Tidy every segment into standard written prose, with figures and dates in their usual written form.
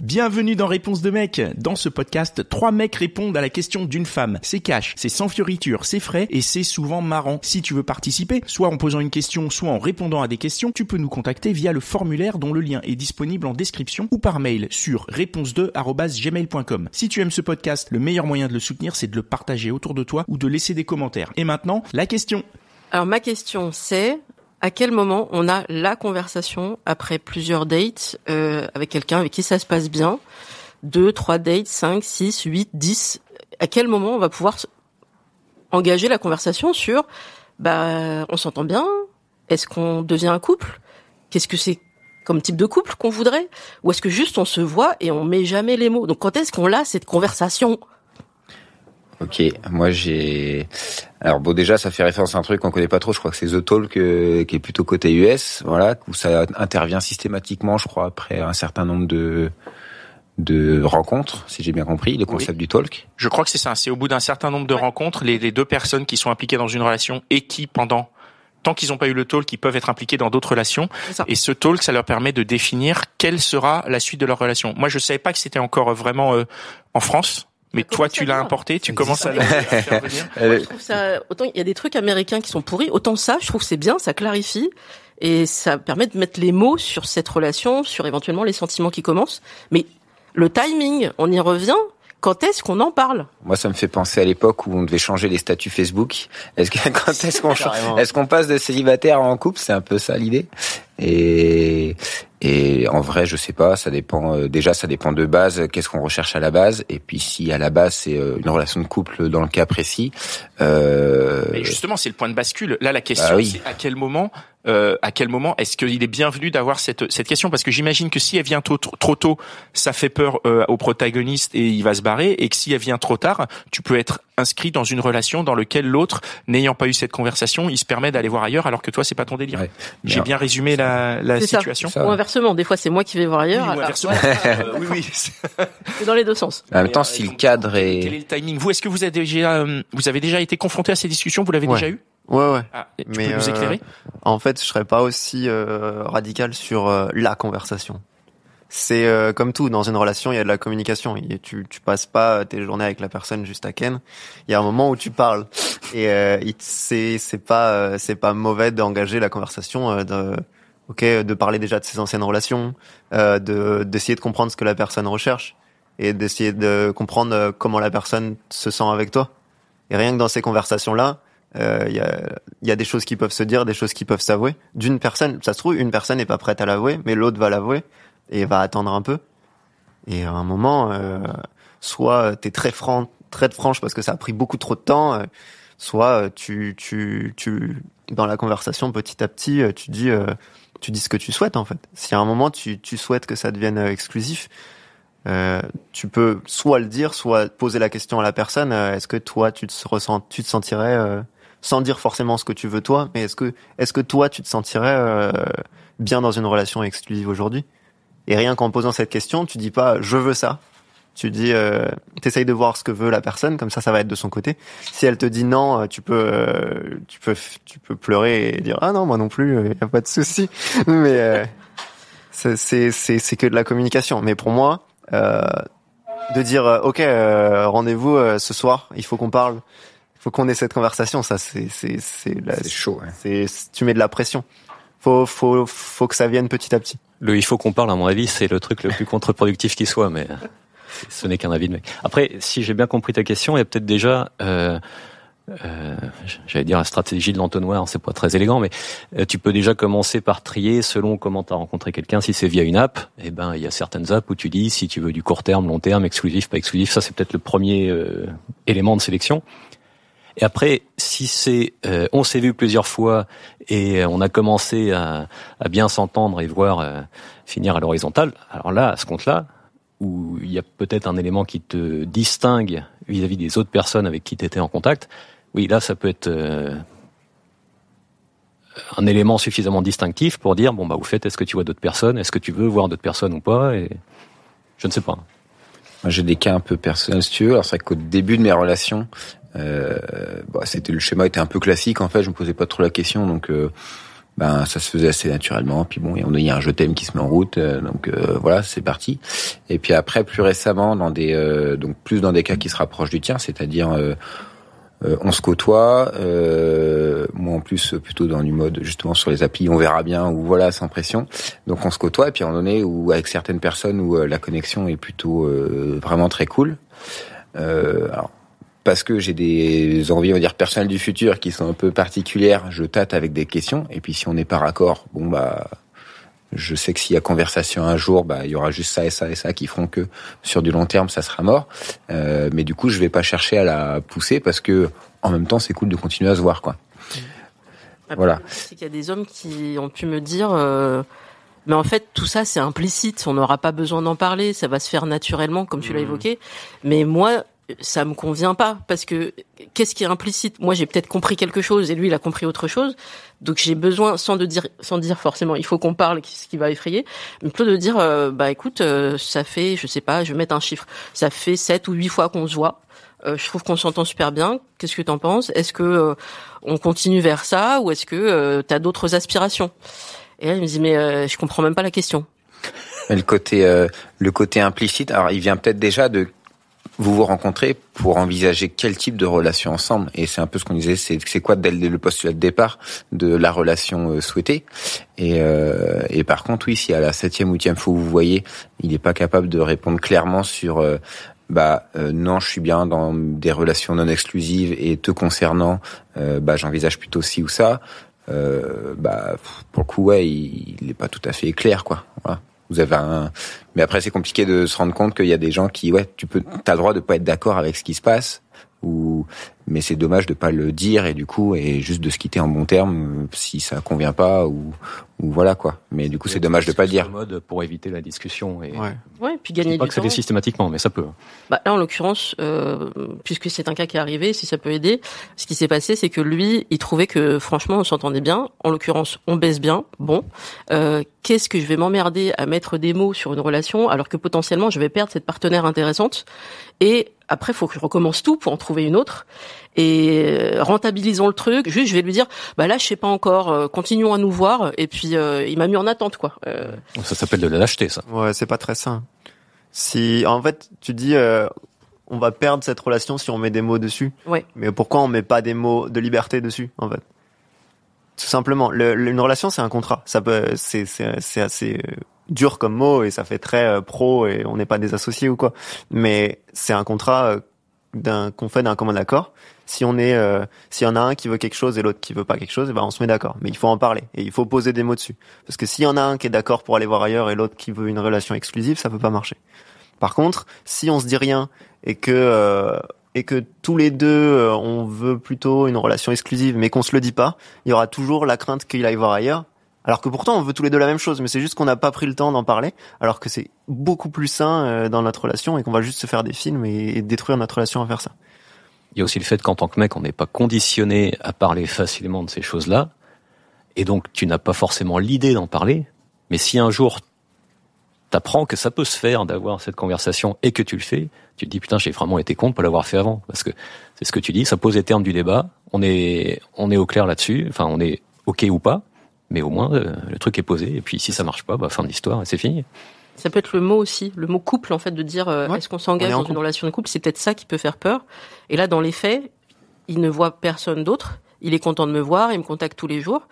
Bienvenue dans Réponse de mec. Dans ce podcast, 3 mecs répondent à la question d'une femme. C'est cash, c'est sans fioriture, c'est frais et c'est souvent marrant. Si tu veux participer, soit en posant une question, soit en répondant à des questions, tu peux nous contacter via le formulaire dont le lien est disponible en description ou par mail sur réponse2@gmail.com. Si tu aimes ce podcast, le meilleur moyen de le soutenir, c'est de le partager autour de toi ou de laisser des commentaires. Et maintenant, la question. Alors ma question c'est... À quel moment on a la conversation après plusieurs dates avec quelqu'un avec qui ça se passe bien, 2, 3 dates, 5, 6, 8, 10, à quel moment on va pouvoir engager la conversation sur on s'entend bien, est-ce qu'on devient un couple, qu'est-ce que c'est comme type de couple qu'on voudrait, ou est-ce que juste on se voit et on met jamais les mots. Donc quand est-ce qu'on a cette conversation? Ok, moi alors déjà ça fait référence à un truc qu'on connaît pas trop, je crois que c'est The Talk qui est plutôt côté US, voilà, où ça intervient systématiquement, je crois, après un certain nombre de rencontres, si j'ai bien compris, le concept du talk. Je crois que c'est ça, c'est au bout d'un certain nombre de rencontres, les deux personnes qui sont impliquées dans une relation et qui tant qu'ils n'ont pas eu le talk, ils peuvent être impliqués dans d'autres relations. Et ce talk, ça leur permet de définir quelle sera la suite de leur relation. Moi, je savais pas que c'était encore vraiment en France. Mais toi, tu l'as importé, tu commences à le faire venir. Moi, je trouve ça, autant il y a des trucs américains qui sont pourris, autant ça, je trouve que c'est bien, ça clarifie et ça permet de mettre les mots sur cette relation, sur éventuellement les sentiments qui commencent. Mais le timing, on y revient. Quand est-ce qu'on en parle? Moi, ça me fait penser à l'époque où on devait changer les statuts Facebook. Est-ce qu'on passe de célibataire en couple? C'est un peu ça l'idée. Et en vrai, je sais pas, ça dépend. Déjà, ça dépend de base. Qu'est-ce qu'on recherche à la base? Et puis, si à la base c'est une relation de couple dans le cas précis. Mais justement, c'est le point de bascule. Là, la question, c'est à quel moment est-ce qu'il est bienvenu d'avoir cette question? Parce que j'imagine que si elle vient trop tôt, ça fait peur au protagoniste et il va se barrer. Et que si elle vient trop tard, tu peux être inscrit dans une relation dans laquelle l'autre, n'ayant pas eu cette conversation, il se permet d'aller voir ailleurs alors que toi, c'est pas ton délire. Ouais. J'ai bien résumé la situation. Ou inversement, des fois c'est moi qui vais voir ailleurs. Oui, inversement. Oui. C'est dans les deux sens. En même temps, si le cadre est... Quel est le timing? Vous, est-ce que vous avez déjà été confronté à ces discussions? Vous l'avez déjà eu? Ouais. Tu peux nous éclairer? En fait, je serais pas aussi radical sur la conversation. C'est comme tout, dans une relation, il y a de la communication. Et tu passes pas tes journées avec la personne juste à ken. Il y a un moment où tu parles. Et c'est pas mauvais d'engager la conversation, de parler déjà de ses anciennes relations, d'essayer de comprendre ce que la personne recherche et d'essayer de comprendre comment la personne se sent avec toi. Et rien que dans ces conversations-là, il y a des choses qui peuvent se dire, des choses qui peuvent s'avouer. D'une personne, ça se trouve, une personne n'est pas prête à l'avouer, mais l'autre va l'avouer et va attendre un peu. Et à un moment, soit t'es très franche parce que ça a pris beaucoup trop de temps, soit tu dans la conversation petit à petit, tu dis ce que tu souhaites en fait. Si à un moment tu souhaites que ça devienne exclusif, tu peux soit le dire, soit poser la question à la personne. Est-ce que toi tu te sentirais sans dire forcément ce que tu veux toi, mais est-ce que toi tu te sentirais bien dans une relation exclusive aujourd'hui? Et rien qu'en posant cette question, tu dis pas je veux ça. Tu dis t'essayes de voir ce que veut la personne, comme ça va être de son côté. Si elle te dit non, tu peux pleurer et dire ah non moi non plus, y a pas de souci. Mais c'est que de la communication. Mais pour moi, de dire ok rendez-vous ce soir, il faut qu'on parle, il faut qu'on ait cette conversation, ça c'est chaud. Ouais. Tu mets de la pression. Faut que ça vienne petit à petit. Il faut qu'on parle, à mon avis, c'est le truc le plus contre-productif qui soit, mais ce n'est qu'un avis de mec. Après, si j'ai bien compris ta question, il y a peut-être déjà, j'allais dire la stratégie de l'entonnoir, c'est pas très élégant, mais tu peux déjà commencer par trier selon comment tu as rencontré quelqu'un. Si c'est via une app, il y a certaines apps où tu dis si tu veux du court terme, long terme, exclusif, pas exclusif. Ça, c'est peut-être le premier élément de sélection. Et après, si c'est on s'est vu plusieurs fois et on a commencé à bien s'entendre et voir finir à l'horizontale, alors là, à ce compte-là, où il y a peut-être un élément qui te distingue vis-à-vis des autres personnes avec qui tu étais en contact, oui, là, ça peut être un élément suffisamment distinctif pour dire, au fait, est-ce que tu vois d'autres personnes? Est-ce que tu veux voir d'autres personnes ou pas? Et je ne sais pas. Moi, j'ai des cas un peu personnels, si tu veux. Alors, c'est vrai qu'au début de mes relations, le schéma était un peu classique, en fait. Je me posais pas trop la question, donc ben ça se faisait assez naturellement. Puis bon, il y a un je t'aime qui se met en route, donc voilà, c'est parti. Et puis après, plus récemment, donc plus dans des cas qui se rapprochent du tien, c'est-à-dire on se côtoie, moi en plus plutôt dans du mode justement sur les applis, on verra bien, ou voilà, sans pression. Donc on se côtoie, et puis à un moment donné où avec certaines personnes où la connexion est plutôt vraiment très cool. Alors parce que j'ai des envies, on va dire, personnelles du futur qui sont un peu particulières, je tâte avec des questions, et puis si on n'est pas raccord, bon bah je sais que s'il y a conversation un jour, bah il y aura juste ça et ça et ça qui feront que sur du long terme ça sera mort. Mais du coup je vais pas chercher à la pousser parce que en même temps c'est cool de continuer à se voir, quoi. Après, voilà. C'est qu'il y a des hommes qui ont pu me dire, mais en fait tout ça c'est implicite, on n'aura pas besoin d'en parler, ça va se faire naturellement comme tu l'as évoqué. Mais moi ça me convient pas parce que qu'est-ce qui est implicite? Moi j'ai peut-être compris quelque chose et lui il a compris autre chose. Donc j'ai besoin sans dire forcément il faut qu'on parle, ce qui va effrayer, mais plutôt de dire bah écoute, ça fait, je sais pas, je vais mettre un chiffre, ça fait 7 ou 8 fois qu'on se voit. Je trouve qu'on s'entend super bien. Qu'est-ce que t'en penses? Est-ce que on continue vers ça ou est-ce que t'as d'autres aspirations? Et là il me dit mais je comprends même pas la question. Le côté implicite, alors il vient peut-être déjà de vous rencontrez pour envisager quel type de relation ensemble, et c'est un peu ce qu'on disait, c'est quoi le postulat de départ de la relation souhaitée, et par contre oui, si à la 7e ou 8e fois où vous voyez, il n'est pas capable de répondre clairement sur non, je suis bien dans des relations non exclusives et te concernant, j'envisage plutôt ci ou ça, pour le coup ouais, il n'est pas tout à fait clair, quoi. Voilà. Vous avez mais après c'est compliqué de se rendre compte qu'il y a des gens qui t'as le droit de pas être d'accord avec ce qui se passe, mais c'est dommage de pas le dire et du coup et juste de se quitter en bon terme si ça convient pas ou voilà, quoi. Mais du coup c'est dommage de pas le dire. Mode pour éviter la discussion et puis gagner du temps. Pas que c'est systématiquement, mais ça peut. Là en l'occurrence, puisque c'est un cas qui est arrivé, si ça peut aider, ce qui s'est passé c'est que lui, il trouvait que franchement on s'entendait bien. En l'occurrence, on baisse bien. Bon, qu'est-ce que je vais m'emmerder à mettre des mots sur une relation alors que potentiellement je vais perdre cette partenaire intéressante et après, faut que je recommence tout pour en trouver une autre. Et rentabilisons le truc. Juste, je vais lui dire, là, je sais pas encore. Continuons à nous voir. Et puis, il m'a mis en attente, quoi. Ça s'appelle de la lâcheté, ça. Ouais, c'est pas très sain. Si, en fait, tu dis, on va perdre cette relation si on met des mots dessus. Ouais. Mais pourquoi on met pas des mots de liberté dessus, en fait? Tout simplement. Une relation, c'est un contrat. C'est assez dur comme mot et ça fait très pro et on n'est pas des associés ou quoi. Mais c'est un contrat qu'on fait d'un commun accord. Si s'il y en a un qui veut quelque chose et l'autre qui veut pas quelque chose, on se met d'accord. Mais il faut en parler et il faut poser des mots dessus. Parce que s'il y en a un qui est d'accord pour aller voir ailleurs et l'autre qui veut une relation exclusive, ça peut pas marcher. Par contre, si on se dit rien et que tous les deux on veut plutôt une relation exclusive mais qu'on se le dit pas, il y aura toujours la crainte qu'il aille voir ailleurs. Alors que pourtant on veut tous les deux la même chose, mais c'est juste qu'on n'a pas pris le temps d'en parler, alors que c'est beaucoup plus sain dans notre relation et qu'on va juste se faire des films et détruire notre relation à faire ça. Il y a aussi le fait qu'en tant que mec, on n'est pas conditionné à parler facilement de ces choses-là, et donc tu n'as pas forcément l'idée d'en parler, mais si un jour t'apprends que ça peut se faire d'avoir cette conversation et que tu le fais, tu te dis putain, j'ai vraiment été con de pas l'avoir fait avant, parce que c'est ce que tu dis, ça pose les termes du débat, on est au clair là-dessus, enfin on est ok ou pas, mais au moins le truc est posé, et puis si ça marche pas, fin de l'histoire et c'est fini. Ça peut être le mot aussi, le mot couple en fait, de dire est-ce qu'on s'engage dans une relation de couple, c'est peut-être ça qui peut faire peur. Et là dans les faits, il ne voit personne d'autre, il est content de me voir, il me contacte tous les jours,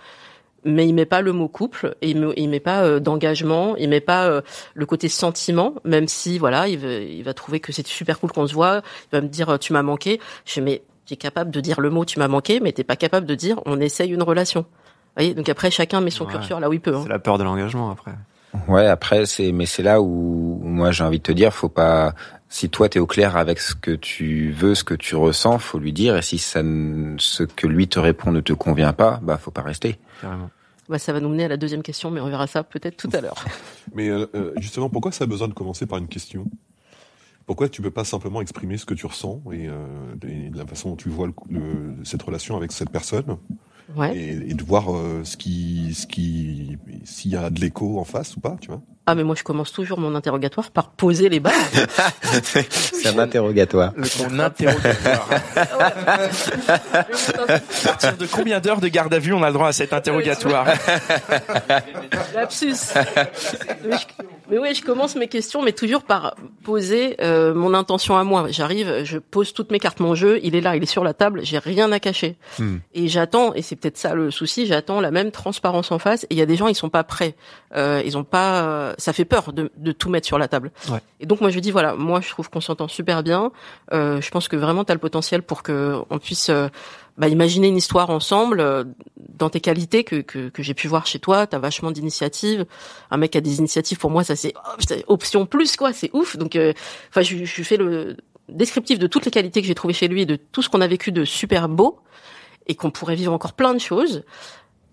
mais il met pas le mot couple, et il met pas d'engagement, il met pas le côté sentiment, même si voilà, il va trouver que c'est super cool qu'on se voit, il va me dire tu m'as manqué. Je fais mais t'es capable de dire le mot tu m'as manqué, mais t'es pas capable de dire on essaye une relation. Vous voyez, donc après chacun met son curseur là où il peut. C'est la peur de l'engagement après. Ouais, après c'est là où moi j'ai envie de te dire, faut pas, si toi t'es au clair avec ce que tu veux, ce que tu ressens, faut lui dire, et si ce que lui te répond ne te convient pas, faut pas rester. Carrément. Ça va nous mener à la deuxième question, mais on verra ça peut-être tout à l'heure. Mais justement, pourquoi ça a besoin de commencer par une question ? Pourquoi tu peux pas simplement exprimer ce que tu ressens et de la façon dont tu vois cette relation avec cette personne, Ouais. et de voir s'il y a de l'écho en face ou pas, tu vois. Ah, mais moi, je commence toujours mon interrogatoire par poser les bases. C'est un interrogatoire. Ton interrogatoire. À partir de combien d'heures de garde à vue on a le droit à cet interrogatoire? Lapsus. Mais oui, je commence mes questions, mais toujours par poser mon intention à moi. J'arrive, je pose toutes mes cartes, mon jeu, il est là, il est sur la table, j'ai rien à cacher. Et j'attends, et c'est peut-être ça le souci, j'attends la même transparence en face. Et il y a des gens, ils sont pas prêts. Ils ont pas, ça fait peur de tout mettre sur la table. Ouais. Et donc moi je dis voilà, moi je trouve qu'on s'entend super bien. Je pense que vraiment t'as le potentiel pour que on puisse imaginer une histoire ensemble dans tes qualités que j'ai pu voir chez toi. T'as vachement d'initiatives. Un mec qui a des initiatives, pour moi ça c'est option plus quoi, c'est ouf. Donc je fais le descriptif de toutes les qualités que j'ai trouvées chez lui et de tout ce qu'on a vécu de super beau et qu'on pourrait vivre encore plein de choses.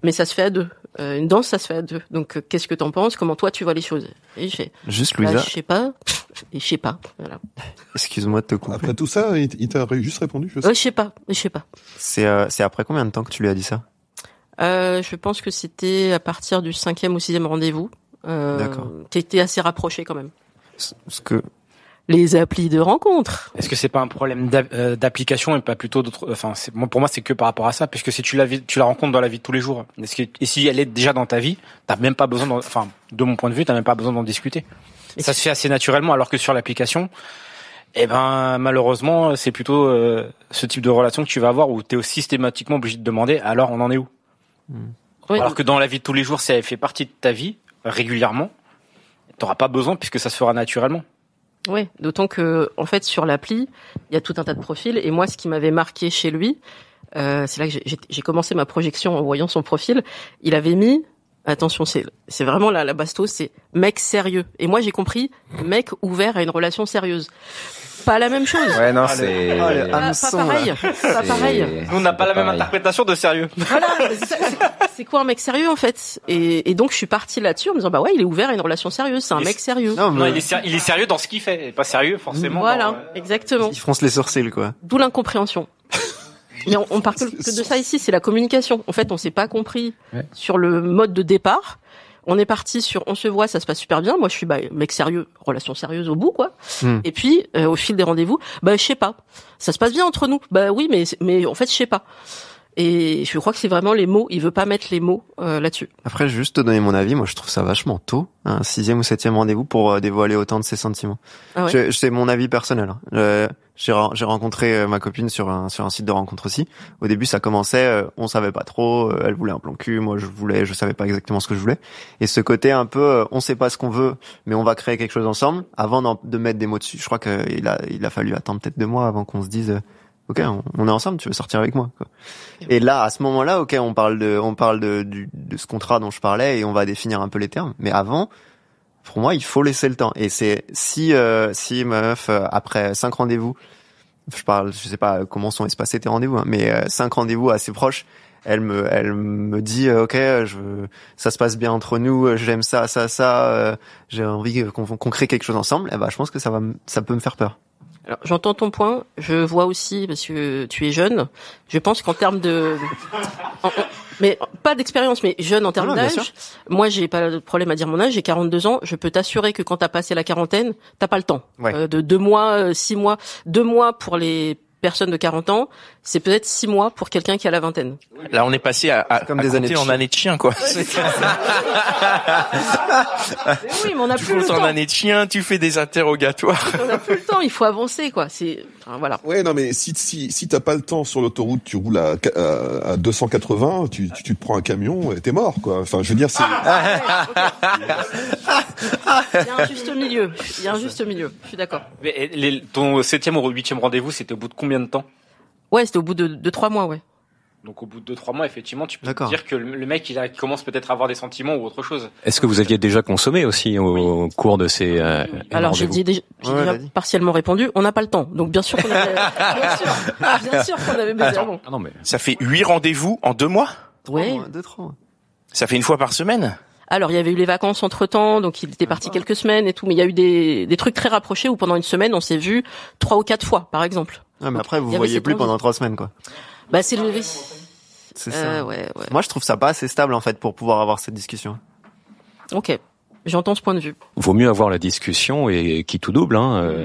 Mais ça se fait à deux. Une danse, ça se fait à deux. Donc, qu'est-ce que t'en penses? Comment toi, tu vois les choses? Et je fais. Juste, Louisa. Je sais pas. Et je sais pas. Voilà. Excuse-moi de te couper. Après tout ça, il t'a juste répondu, je sais. Je sais pas. Je sais pas. C'est après combien de temps que tu lui as dit ça? Je pense que c'était à partir du 5e ou 6e rendez-vous. D'accord. T'étais assez rapproché quand même. Parce que Les applis de rencontre. Est-ce que c'est pas un problème d'application et pas plutôt d'autre, enfin, pour moi, c'est que par rapport à ça, puisque si tu la rencontres dans la vie de tous les jours, et si elle est déjà dans ta vie, t'as même pas besoin de mon point de vue, t'as même pas besoin d'en discuter. Mais ça se fait assez naturellement, alors que sur l'application, malheureusement, c'est plutôt, ce type de relation que tu vas avoir où t'es systématiquement obligé de demander, alors on en est où? Oui. Alors que dans la vie de tous les jours, si elle fait partie de ta vie, régulièrement, t'auras pas besoin puisque ça se fera naturellement. Oui, d'autant que en fait sur l'appli, il y a tout un tas de profils et moi ce qui m'avait marqué chez lui, c'est là que j'ai commencé ma projection en voyant son profil, il avait mis attention, c'est vraiment la bastos, c'est mec sérieux et moi j'ai compris mec ouvert à une relation sérieuse. Pas la même chose. Ouais, non, c'est... Pas pareil. Pas pareil. Nous, on n'a pas la même pareil. interprétation de sérieux. Voilà, c'est quoi un mec sérieux en fait? Et donc je suis partie là-dessus en me disant bah ouais, il est ouvert à une relation sérieuse, c'est un mec sérieux. non, Non, mais il est sérieux dans ce qu'il fait, et pas sérieux forcément. Voilà, exactement. ils froncent les sourcils, quoi. D'où l'incompréhension. Mais on parle que de ça ici, c'est la communication. En fait, on s'est pas compris sur le mode de départ. On est parti sur on se voit, ça se passe super bien. Moi, je suis mec sérieux, relation sérieuse au bout, quoi. Et puis au fil des rendez-vous, je sais pas. Ça se passe bien entre nous. Bah oui, mais en fait, je sais pas. Et je crois que c'est vraiment les mots. Il veut pas mettre les mots là-dessus. Après, je vais juste te donner mon avis. Moi, je trouve ça vachement tôt, un 6e ou 7e rendez-vous pour dévoiler autant de ses sentiments. Ah ouais. C'est mon avis personnel. J'ai rencontré ma copine sur un site de rencontre aussi. Au début, ça commençait, on savait pas trop. Elle voulait un plan cul, moi je savais pas exactement ce que je voulais. Et ce côté un peu, on sait pas ce qu'on veut, mais on va créer quelque chose ensemble. Avant de mettre des mots dessus, je crois qu'il a fallu attendre peut-être 2 mois avant qu'on se dise. Ok, on est ensemble, tu veux sortir avec moi, quoi. Et là, à ce moment-là, ok, on parle de ce contrat dont je parlais et on va définir un peu les termes. Mais avant, pour moi, il faut laisser le temps. Et c'est, si meuf, après 5 rendez-vous, je sais pas comment sont espacés tes rendez-vous, hein, mais 5 rendez-vous assez proches, elle me dit, ok, ça se passe bien entre nous, j'aime ça, j'ai envie qu'on crée quelque chose ensemble. Et je pense que ça peut me faire peur. Alors, j'entends ton point. Je vois aussi, parce que tu es jeune, je pense qu'en termes mais pas d'expérience, mais jeune en termes bien sûr. d'âge. Moi, j'ai pas de problème à dire mon âge. J'ai 42 ans. Je peux t'assurer que quand t'as passé la quarantaine, t'as pas le temps. Ouais. De 2 mois, 6 mois. 2 mois pour les personnes de 40 ans, c'est peut-être 6 mois pour quelqu'un qui a la vingtaine. Là, on est passé à comme des années de en chien. années de chien, quoi. Oui, mais on a Tu plus le comptes en temps. année de chien, tu fais des interrogatoires. On a plus le temps. Il faut avancer, quoi. Voilà. Ouais, non, mais si t'as pas le temps sur l'autoroute, tu roules à 280, tu te prends un camion et t'es mort, quoi. Enfin, je veux dire, c'est... Il y a un juste milieu. Je suis d'accord. Mais ton 7e ou 8e rendez-vous, c'était au bout de combien de temps? Ouais, c'était au bout de 3 mois, ouais. Donc au bout de 2-3 mois, effectivement, tu peux D'accord. te dire que le mec, il commence peut-être à avoir des sentiments ou autre chose. Est-ce que vous aviez déjà consommé aussi au cours de ces Alors j'ai rendez-vous? déjà Ouais, vas-y. partiellement répondu. On n'a pas le temps, donc bien sûr qu'on avait, bien sûr qu'on avait baisé avant. Ah non, mais Ça fait 8 rendez-vous en 2 mois? Ouais. 2-3. Ça fait 1 fois par semaine? Alors il y avait eu les vacances entre temps, donc il était parti quelques semaines et tout, mais il y a eu des trucs très rapprochés où pendant une semaine on s'est vu 3 ou 4 fois, par exemple. Ouais, mais après, Il vous y avait voyez cette plus envie. pendant 3 semaines, quoi. C'est le C'est ça. Ouais. Moi, je trouve ça pas assez stable, en fait, pour pouvoir avoir cette discussion. Ok. J'entends ce point de vue. Vaut mieux avoir la discussion et qui tout double.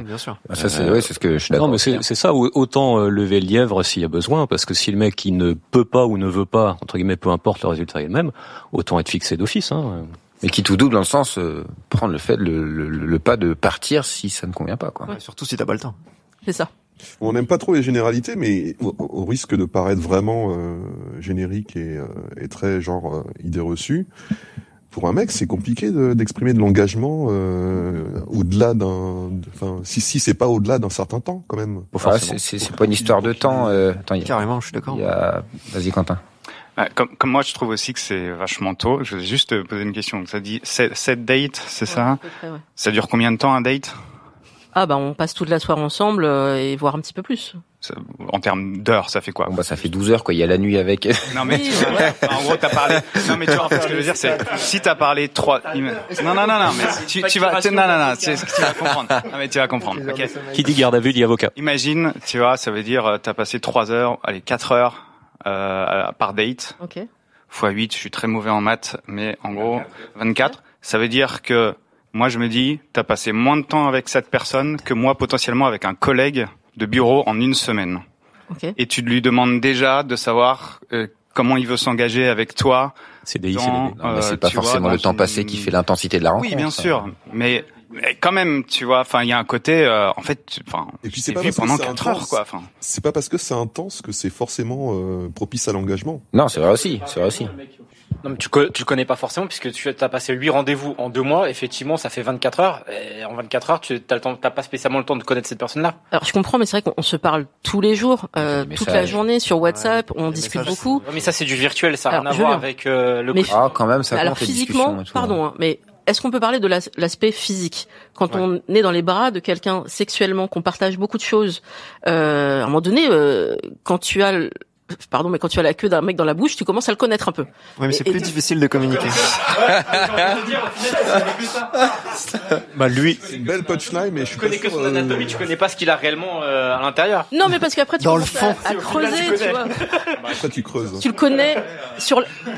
Bien sûr. Ça, c'est ce que je suis d'accord. Non, mais c'est ça. Autant lever le lièvre s'il y a besoin, parce que si le mec il ne peut pas ou ne veut pas, entre guillemets, peu importe le résultat est le même, autant être fixé d'office. Mais qui tout double dans le sens prendre le pas de partir si ça ne convient pas, quoi. Ouais, surtout si t'as pas le temps. C'est ça. On n'aime pas trop les généralités, mais au risque de paraître vraiment générique et très genre idée reçue, pour un mec, c'est compliqué d'exprimer de l'engagement au-delà si c'est pas au-delà d'un certain temps, quand même. C'est pas une histoire de temps. Carrément, je suis d'accord. Vas-y, Quentin. Comme moi, je trouve aussi que c'est vachement tôt. Je vais juste te poser une question. Ça dit 7 dates, c'est ça? À peu près, ouais. Ça dure combien de temps un date? On passe toute la soirée ensemble et voire un petit peu plus. En termes d'heures, ça fait quoi? Ça fait 12 heures, quoi. Il y a la nuit avec. Non, mais en gros, t'as parlé. Non, mais tu vois, en fait, ce que je veux dire, c'est si t'as parlé 3. Non, mais tu vas. Non, tu vas comprendre. Non, mais tu vas comprendre. Ok. Qui dit garde à vue dit avocat. Imagine, tu vois, ça veut dire t'as passé 3 heures, 4 heures par date. Ok. Fois 8, je suis très mauvais en maths, mais en gros 24. Ça veut dire que moi, je me dis, t'as passé moins de temps avec cette personne que moi, potentiellement, avec un collègue de bureau en une semaine. Okay. Et tu lui demandes déjà de savoir comment il veut s'engager avec toi. CDI. Non, mais c'est pas forcément le temps passé qui fait l'intensité de la rencontre. Oui, bien sûr. Mais quand même, tu vois, il y a un côté, et puis c'est vu pendant 4 heures, quoi. C'est pas parce que c'est intense que c'est forcément propice à l'engagement. Non, c'est vrai aussi. Non, mais tu le connais pas forcément puisque tu as passé 8 rendez-vous en 2 mois. Effectivement, ça fait 24 heures. Et en 24 heures, t'as pas spécialement le temps de connaître cette personne-là. Alors, je comprends, mais c'est vrai qu'on se parle tous les jours, toute la journée sur WhatsApp, on discute beaucoup. Mais ça, c'est du virtuel, ça n'a rien à voir avec le mais, quand même, ça alors, physiquement, pardon, mais est-ce qu'on peut parler de l'aspect physique? Quand on est dans les bras de quelqu'un sexuellement, qu'on partage beaucoup de choses, à un moment donné, quand tu as la queue d'un mec dans la bouche, tu commences à le connaître un peu. Oui, mais c'est plus difficile de communiquer. Lui. C'est une belle punchline, mais je suis connais que son anatomie, tu connais pas ce qu'il a réellement à l'intérieur. Non, mais parce qu'après, tu commences à creuser, tu vois. Après, tu creuses. Tu le connais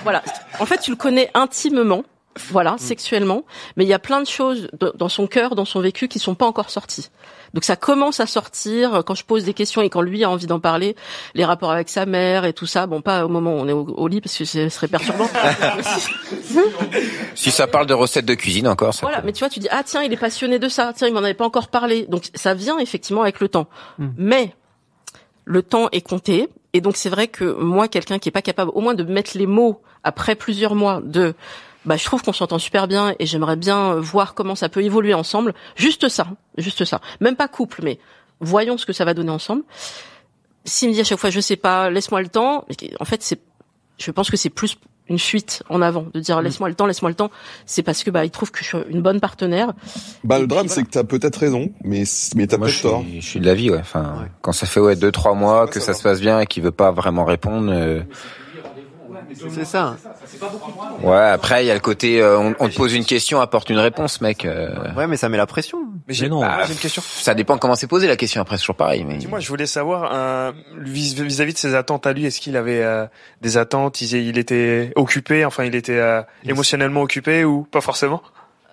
voilà. En fait, tu le connais intimement. Voilà, sexuellement, mais il y a plein de choses dans son cœur, dans son vécu qui sont pas encore sorties. Donc ça commence à sortir quand je pose des questions et quand lui a envie d'en parler, les rapports avec sa mère et tout ça, pas au moment où on est au lit parce que ce serait perturbant. Si ça parle de recettes de cuisine encore, ça. Voilà, mais tu vois, tu dis tiens, il est passionné de ça, tiens, il m'en avait pas encore parlé. Donc ça vient effectivement avec le temps. Mais le temps est compté et donc c'est vrai que moi, quelqu'un qui est pas capable au moins de mettre les mots après plusieurs mois je trouve qu'on s'entend super bien et j'aimerais bien voir comment ça peut évoluer ensemble. Juste ça. Même pas couple, mais voyons ce que ça va donner ensemble. S'il me dit à chaque fois, je sais pas, laisse-moi le temps, en fait, je pense que c'est plus une fuite en avant, de dire laisse-moi le temps. C'est parce que il trouve que je suis une bonne partenaire. Le drame, c'est que t'as peut-être raison, mais t'as peut-être tort. Je suis de l'avis, ouais. Quand ça fait 2-3 mois que ça se passe bien et qu'il veut pas vraiment répondre. C'est ça. Ouais, après il y a le côté on te pose une question, apporte une réponse, mec. Ouais, mais ça met la pression. Mais j'ai une question. Ça dépend comment c'est posé la question, après c'est toujours pareil. Mais dis-moi, je voulais savoir vis-à-vis de ses attentes à lui, est-ce qu'il avait des attentes, il était occupé, il était émotionnellement occupé ou pas forcément?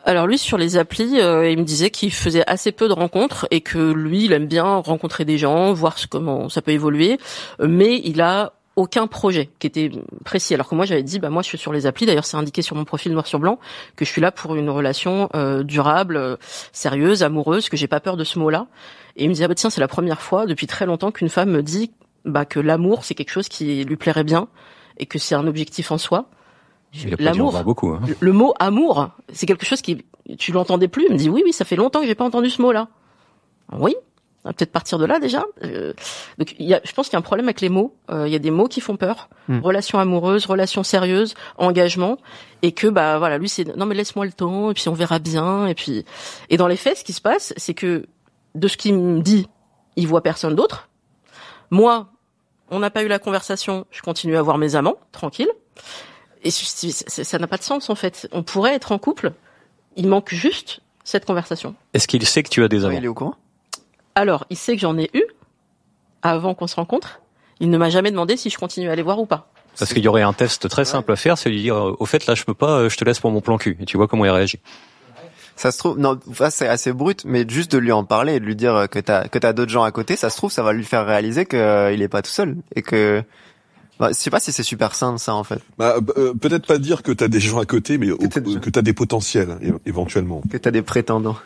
Alors lui, sur les applis, il me disait qu'il faisait assez peu de rencontres et que lui, il aime bien rencontrer des gens, voir comment ça peut évoluer, mais il a aucun projet qui était précis. Alors que moi, j'avais dit, moi, je suis sur les applis. D'ailleurs, c'est indiqué sur mon profil noir sur blanc que je suis là pour une relation durable, sérieuse, amoureuse, que j'ai pas peur de ce mot-là. Et il me disait, tiens, c'est la première fois depuis très longtemps qu'une femme me dit que l'amour, c'est quelque chose qui lui plairait bien et que c'est un objectif en soi. L'amour, beaucoup, hein. Le mot amour, c'est quelque chose qui, tu l'entendais plus. Il me dit, oui, ça fait longtemps que j'ai pas entendu ce mot-là. Oui. On va peut-être partir de là déjà. Donc je pense qu'il y a un problème avec les mots. Il y a des mots qui font peur. Relation amoureuse, relation sérieuse, engagement, et que lui c'est non mais laisse-moi le temps et puis on verra bien et dans les faits ce qui se passe c'est que de ce qu'il me dit, il voit personne d'autre. Moi, on n'a pas eu la conversation, je continue à voir mes amants tranquille. Et ça n'a pas de sens en fait. On pourrait être en couple, il manque juste cette conversation. Est-ce qu'il sait que tu as des amants? Il est au courant? Alors, il sait que j'en ai eu avant qu'on se rencontre. Il ne m'a jamais demandé si je continue à les voir ou pas. Parce qu'il y aurait un test très simple à faire, c'est lui dire au fait là je peux pas, je te laisse pour mon plan cul et tu vois comment il réagit. Ça se trouve, non, c'est assez brut, mais juste de lui en parler et de lui dire que t'as d'autres gens à côté, ça se trouve, ça va lui faire réaliser qu'il est pas tout seul et que, je sais pas si c'est super simple ça en fait. Peut-être pas dire que t'as des gens à côté, mais que t'as des potentiels éventuellement. Que t'as des prétendants.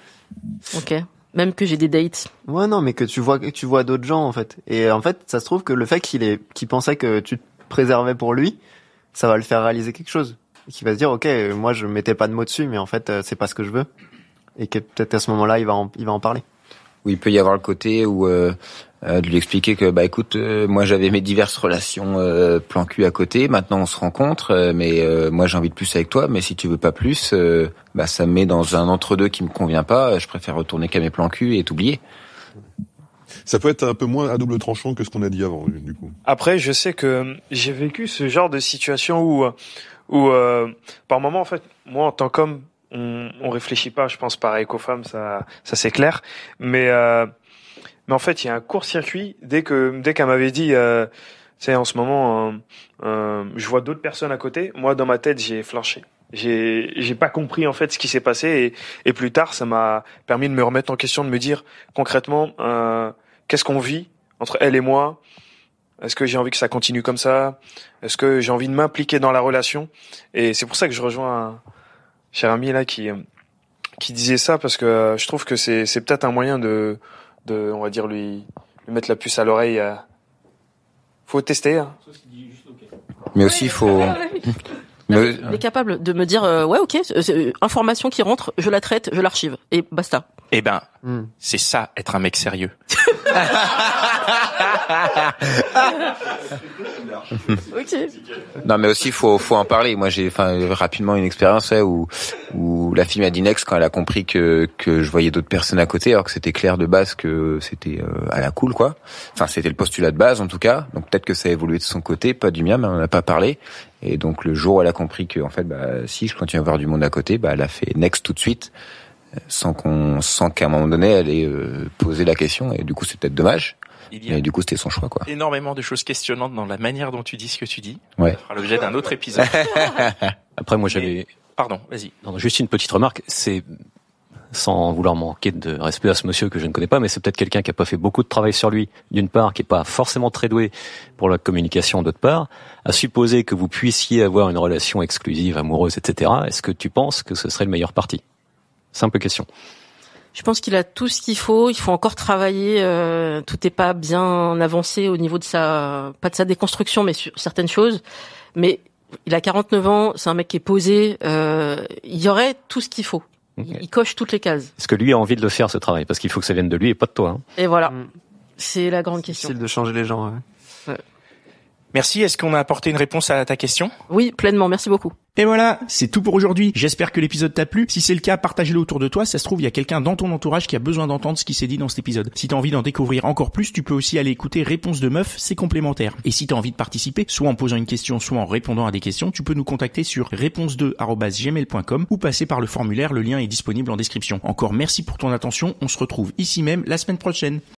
Ok. Même que j'ai des dates. Ouais, non, mais que tu vois d'autres gens en fait. Et en fait, ça se trouve que le fait qu'il pensait que tu te préservais pour lui, ça va le faire réaliser quelque chose. Et qu'il va se dire, ok, moi je mettais pas de mots dessus, mais en fait c'est pas ce que je veux. Et que peut-être à ce moment-là il va en parler. Oui, il peut y avoir le côté où de lui expliquer que écoute, moi j'avais mes diverses relations plan cul à côté, maintenant on se rencontre, mais moi j'ai envie de plus avec toi, mais si tu veux pas plus, ça me met dans un entre-deux qui me convient pas, je préfère retourner qu'à mes plans cul et t'oublier. Ça peut être un peu moins à double tranchant que ce qu'on a dit avant, du coup. Après, je sais que j'ai vécu ce genre de situation où par moment, en fait, moi en tant qu'homme, on réfléchit pas, je pense pareil qu'aux femmes, ça c'est clair, mais en fait il y a un court-circuit dès qu'elle m'avait dit tu sais en ce moment je vois d'autres personnes à côté, moi dans ma tête j'ai flanché, j'ai pas compris en fait ce qui s'est passé et plus tard ça m'a permis de me remettre en question, de me dire concrètement qu'est-ce qu'on vit entre elle et moi. Est-ce que j'ai envie que ça continue comme ça? Est-ce que j'ai envie de m'impliquer dans la relation? Et c'est pour ça que je rejoins un cher ami là qui disait ça, parce que je trouve que c'est peut-être un moyen de on va dire lui mettre la puce à l'oreille. Faut tester. Hein. Mais aussi il faut. Il est capable de me dire ouais ok, information qui rentre, je la traite, je l'archive et basta. Eh ben, c'est ça être un mec sérieux. Ok. Non, mais aussi faut en parler. Moi, j'ai rapidement une expérience où la fille m'a dit next quand elle a compris que je voyais d'autres personnes à côté, alors que c'était clair de base que c'était à la cool, quoi. Enfin, c'était le postulat de base en tout cas. Donc peut-être que ça a évolué de son côté, pas du mien, mais on n'a pas parlé. Et donc le jour où elle a compris que en fait, si je continue à voir du monde à côté, elle a fait next tout de suite, sans qu'à un moment donné elle ait posé la question. Et du coup, c'est peut-être dommage. Et du coup, c'était son choix, quoi. Énormément de choses questionnantes dans la manière dont tu dis ce que tu dis. Ouais. Ça fera l'objet d'un autre épisode. Après, moi, j'avais... Pardon, vas-y. Non, juste une petite remarque. C'est, sans vouloir manquer de respect à ce monsieur que je ne connais pas, mais c'est peut-être quelqu'un qui a pas fait beaucoup de travail sur lui, d'une part, qui est pas forcément très doué pour la communication, d'autre part. À supposer que vous puissiez avoir une relation exclusive, amoureuse, etc., est-ce que tu penses que ce serait le meilleur parti? Simple question. Je pense qu'il a tout ce qu'il faut. Il faut encore travailler. Tout n'est pas bien avancé au niveau de pas de sa déconstruction, mais sur certaines choses. Mais il a 49 ans. C'est un mec qui est posé. Il y aurait tout ce qu'il faut. Okay. Il coche toutes les cases. Est-ce que lui a envie de le faire, ce travail? Parce qu'il faut que ça vienne de lui et pas de toi. Hein. Et voilà. C'est la grande question. C'est difficile de changer les gens. Ouais. Merci. Est-ce qu'on a apporté une réponse à ta question? Oui, pleinement. Merci beaucoup. Et voilà, c'est tout pour aujourd'hui. J'espère que l'épisode t'a plu. Si c'est le cas, partage-le autour de toi. Ça se trouve, il y a quelqu'un dans ton entourage qui a besoin d'entendre ce qui s'est dit dans cet épisode. Si t'as envie d'en découvrir encore plus, tu peux aussi aller écouter Réponse de Meuf, c'est complémentaire. Et si t'as envie de participer, soit en posant une question, soit en répondant à des questions, tu peux nous contacter sur réponse2@gmail.com ou passer par le formulaire. Le lien est disponible en description. Encore merci pour ton attention. On se retrouve ici même la semaine prochaine.